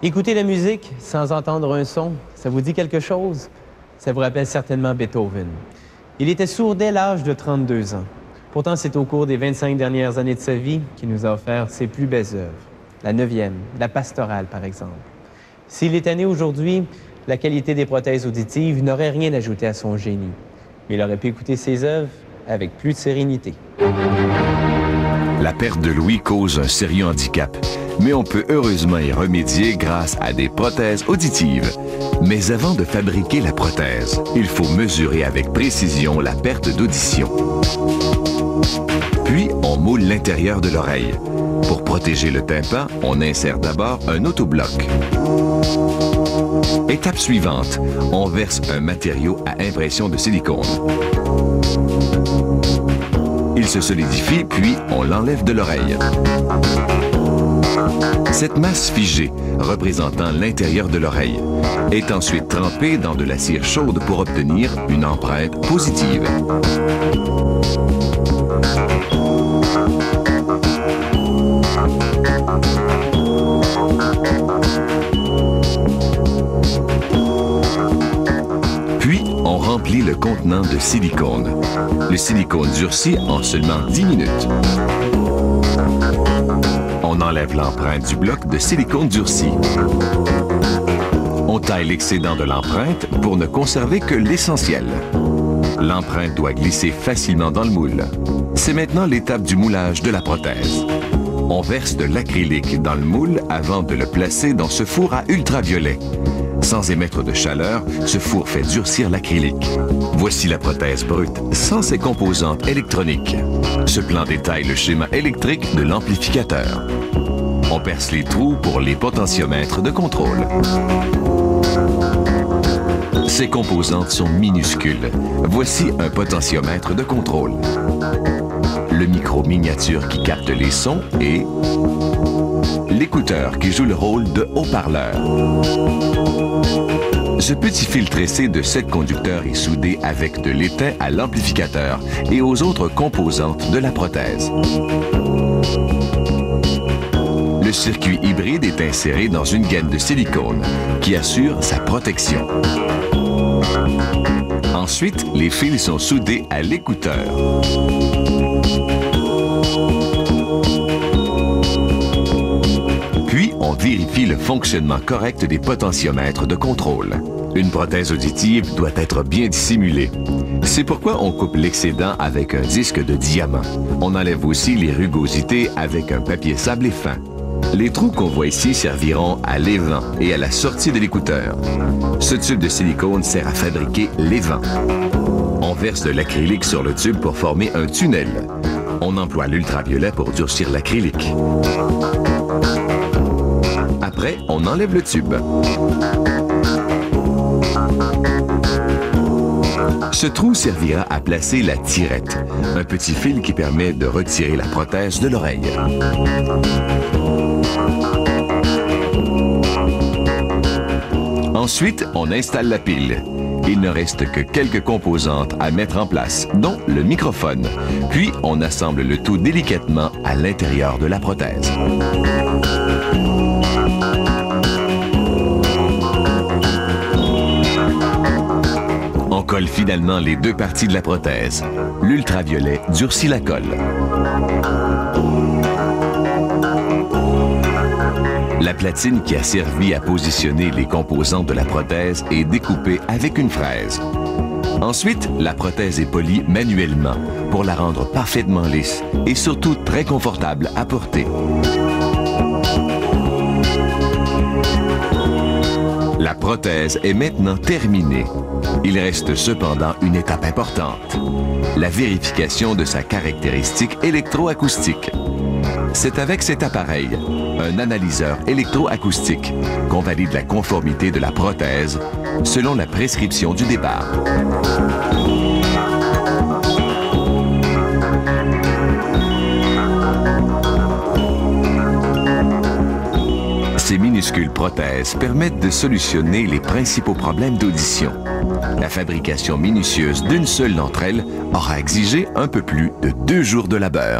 Écouter la musique sans entendre un son, ça vous dit quelque chose? Ça vous rappelle certainement Beethoven. Il était sourd dès l'âge de 32 ans. Pourtant, c'est au cours des 25 dernières années de sa vie qu'il nous a offert ses plus belles œuvres. La 9e, la pastorale, par exemple. S'il est né aujourd'hui, la qualité des prothèses auditives n'aurait rien ajouté à son génie. Mais il aurait pu écouter ses œuvres avec plus de sérénité. La perte de l'ouïe cause un sérieux handicap, mais on peut heureusement y remédier grâce à des prothèses auditives. Mais avant de fabriquer la prothèse, il faut mesurer avec précision la perte d'audition. Puis, on moule l'intérieur de l'oreille. Pour protéger le tympan, on insère d'abord un autobloc. Étape suivante, on verse un matériau à impression de silicone. Il se solidifie, puis on l'enlève de l'oreille. Cette masse figée, représentant l'intérieur de l'oreille, est ensuite trempée dans de la cire chaude pour obtenir une empreinte positive. Puis, on remplit le contenant de silicone. Le silicone durcit en seulement 10 minutes. On enlève l'empreinte du bloc de silicone durci. On taille l'excédent de l'empreinte pour ne conserver que l'essentiel. L'empreinte doit glisser facilement dans le moule. C'est maintenant l'étape du moulage de la prothèse. On verse de l'acrylique dans le moule avant de le placer dans ce four à ultraviolet. Sans émettre de chaleur, ce four fait durcir l'acrylique. Voici la prothèse brute, sans ses composantes électroniques. Ce plan détaille le schéma électrique de l'amplificateur. On perce les trous pour les potentiomètres de contrôle. Ces composantes sont minuscules. Voici un potentiomètre de contrôle. Le micro miniature qui capte les sons et l'écouteur qui joue le rôle de haut-parleur. Ce petit fil tressé de 7 conducteurs est soudé avec de l'étain à l'amplificateur et aux autres composantes de la prothèse. Le circuit hybride est inséré dans une gaine de silicone qui assure sa protection. Ensuite, les fils sont soudés à l'écouteur. Puis, on vérifie le fonctionnement correct des potentiomètres de contrôle. Une prothèse auditive doit être bien dissimulée. C'est pourquoi on coupe l'excédent avec un disque de diamant. On enlève aussi les rugosités avec un papier sablé fin. Les trous qu'on voit ici serviront à l'évent et à la sortie de l'écouteur. Ce tube de silicone sert à fabriquer l'évent. On verse de l'acrylique sur le tube pour former un tunnel. On emploie l'ultraviolet pour durcir l'acrylique. Après, on enlève le tube. Ce trou servira à placer la tirette, un petit fil qui permet de retirer la prothèse de l'oreille. Ensuite, on installe la pile. Il ne reste que quelques composantes à mettre en place, dont le microphone. Puis, on assemble le tout délicatement à l'intérieur de la prothèse. On colle finalement les deux parties de la prothèse. L'ultraviolet durcit la colle. La platine qui a servi à positionner les composantes de la prothèse est découpée avec une fraise. Ensuite, la prothèse est polie manuellement pour la rendre parfaitement lisse et surtout très confortable à porter. La prothèse est maintenant terminée. Il reste cependant une étape importante, la vérification de sa caractéristique électroacoustique. C'est avec cet appareil, un analyseur électroacoustique, qu'on valide la conformité de la prothèse selon la prescription du départ. Ces minuscules prothèses permettent de solutionner les principaux problèmes d'audition. La fabrication minutieuse d'une seule d'entre elles aura exigé un peu plus de 2 jours de labeur.